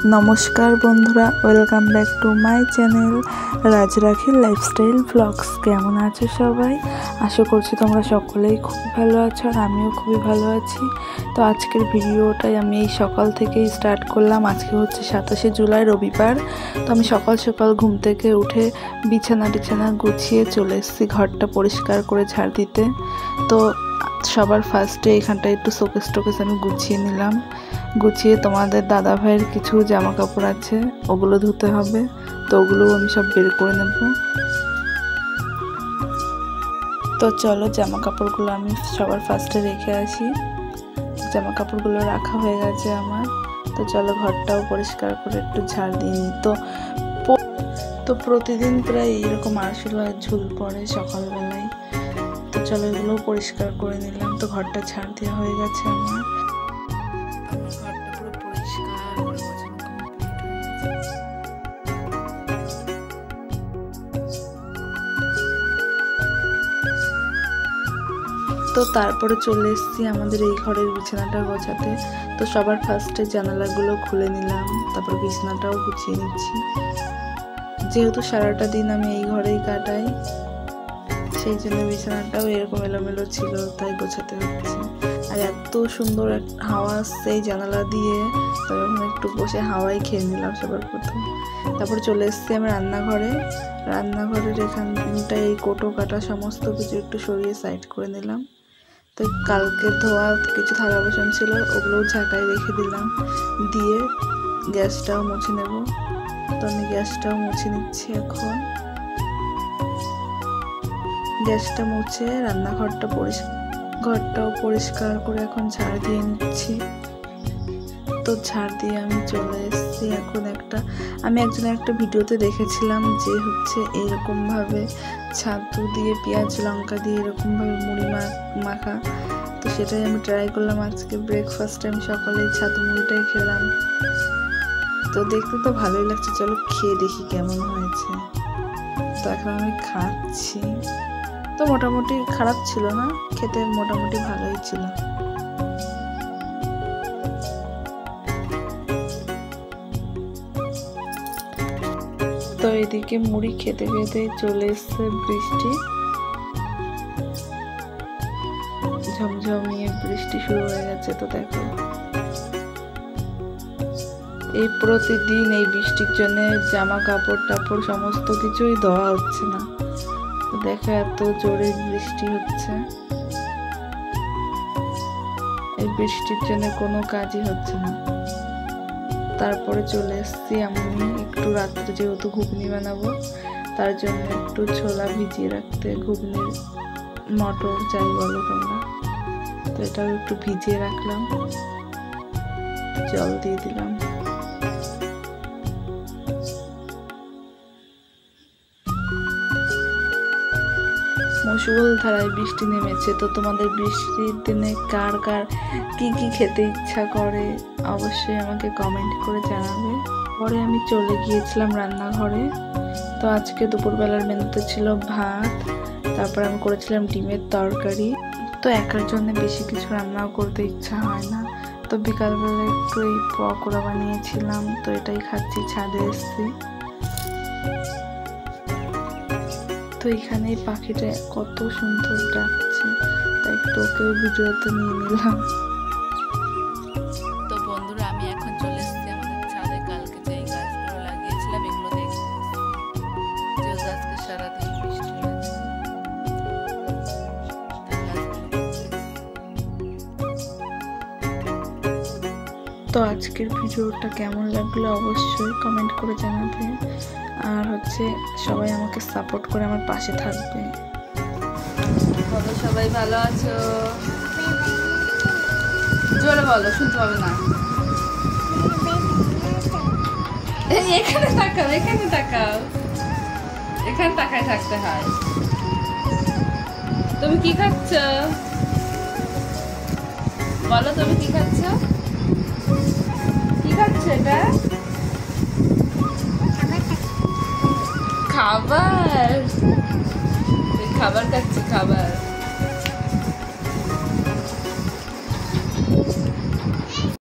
নমস্কার বন্ধুরা, welcome back to my channel রাজরাখীর লাইফস্টাইল ব্লগস। কেমন আছো সবাই? আশা করছি তোমরা সকলেই খুব ভালো আছো, আর আমিও খুবই ভালো আছি। তো আজকের ভিডিওটাই আমি এই সকাল থেকেই স্টার্ট করলাম। আজকে হচ্ছে 27শে জুলাই, রবিবার। তো আমি সকাল সকাল ঘুম থেকে উঠে বিছানা গুছিয়ে চলে এসেছি ঘরটা পরিষ্কার করে ঝাড় দিতে। তো সবার ফার্স্টে এখানটা একটু শোকেস আমি গুছিয়ে নিলাম। গুছিয়ে তোমাদের দাদা ভাইয়ের কিছু জামা কাপড় আছে, ওগুলো ধুতে হবে, তো ওগুলো আমি সব বের করে নেব। তো চলো জামা কাপড়গুলো আমি সবার ফার্স্টে রেখে আসি। জামা কাপড়গুলো রাখা হয়ে গেছে আমার। তো চলো ঘরটাও পরিষ্কার করে একটু ঝাড় দিয়ে নিই। তো প্রতিদিন প্রায় এইরকম আরশোলা ঝুল পড়ে সকালবেলায়। তো চলো এগুলো পরিষ্কার করে নিলাম। তো ঘরটা ঝাড় দেওয়া হয়ে গেছে আমার। ঘরটা পুরো পরিষ্কার করে গোছানো কমপ্লিট হয়ে গেছে। তো তারপরে চলে এসেছি আমাদের এই ঘরের বিছানাটা গোছাতে। তো সবার ফার্স্টে জানালাগুলো খুলে নিলাম, তারপর বিছানাটাও গুছিয়ে নিচ্ছি। যেহেতু সারাটা দিন আমি এই ঘরেই কাটাই, সেই জন্য বিছানাটাও এরকম এলোমেলো ছিল, তাই গোছাতে হচ্ছে। আর এত সুন্দর হাওয়া আসছে এই জানালা দিয়ে, তো এখন একটু বসে হাওয়াই খেয়ে নিলাম সবার প্রথম। তারপর চলে এসেছি আমি রান্নাঘরের এখানটা এই কোটো কাটা সমস্ত কিছু একটু সরিয়ে সাইড করে নিলাম। তো কালকে ধোয়া কিছু থালা বাসন ছিল, ওগুলোও ঝাঁকায় রেখে দিলাম। দিয়ে গ্যাসটাও মুছে নেব। তো আমি গ্যাসটাও মুছে নিচ্ছি এখন। গ্যাসটা মুছে ঘরটাও পরিষ্কার করে এখন ঝাড় দিয়ে নিচ্ছি। তো ঝাড় দিয়ে আমি চলে এসেছি এখন আমি একজনের একটা ভিডিওতে দেখেছিলাম যে হচ্ছে এরকমভাবে ছাতু দিয়ে পেঁয়াজ লঙ্কা দিয়ে এরকমভাবে মুড়ি মাখা। তো সেটাই আমি ট্রাই করলাম আজকে ব্রেকফাস্টে। আমি সকালে ছাতু মুড়িটাই খেলাম। তো দেখতে তো ভালোই লাগছে, চলো খেয়ে দেখি কেমন হয়েছে। তো এখন আমি খাচ্ছি। তো মোটামুটি খারাপ ছিল না, খেতে মোটামুটি ভালোই ছিল। তো এদিকে মুড়ি খেতে খেতে চলে এসছে বৃষ্টি। ঝমঝমিয়ে বৃষ্টি শুরু হয়ে গেছে। তো দেখো এই প্রতিদিন এই বৃষ্টির জন্য জামা কাপড় টাপড় সমস্ত কিছুই ধোয়া হচ্ছে না। দেখো এত জোরে বৃষ্টি হচ্ছে, এই বৃষ্টির জন্য কোনো কাজই হচ্ছে না। তারপরে চলে এসেছি আমি একটু রাত্রে, যেহেতু ঘুগনি বানাবো তার জন্য একটু ছোলা ভিজিয়ে রাখতে, ঘুগনির মটর যাই বলো তোমরা। তো এটাও একটু ভিজিয়ে রাখলাম, জল দিয়ে দিলাম। মুষলধারায় বৃষ্টি নেমেছে। তো তোমাদের বৃষ্টির দিনে কার কি খেতে ইচ্ছা করে অবশ্যই আমাকে কমেন্ট করে জানাবে। পরে আমি চলে গিয়েছিলাম রান্নাঘরে। তো আজকে দুপুরবেলার মেনুতে ছিল ভাত, তারপর আমি করেছিলাম ডিমের তরকারি। তো একার জন্য বেশি কিছু রান্নাও করতে ইচ্ছা হয় না। তো বিকালবেলা একটু এই পকোড়া বানিয়েছিলাম, তো এটাই খাচ্ছি। ছাদে এসেছি। তো এখানে এই পাখিটা কত সুন্দর ডাকছে, তাই একটু ওকেও ভিডিওতে নিয়ে নিলাম। তো বন্ধুরা আমি এখন চলে এসেছি আমাদের ছাদে। কালকে যে গাছগুলো লাগিয়েছিলাম এগুলো দেখতে, যে গাছকে সারাদিন বৃষ্টি হয়েছে। তো আজকের ভিডিওটা কেমন লাগলো অবশ্যই কমেন্ট করে জানাবে। আর হচ্ছে সবাই আমাকে সাপোর্ট করে আমার পাশে থাকবে। বলো সবাই ভালো আছো? জোরে বলো, শুনতে পাবে না। এখানে তাকাও, এখানে তাকায় থাকতে হয়। তুমি কি খাচ্ছ বলো? তুমি কি খাচ্ছ? এটা খাবার খাচ্ছি। খাবার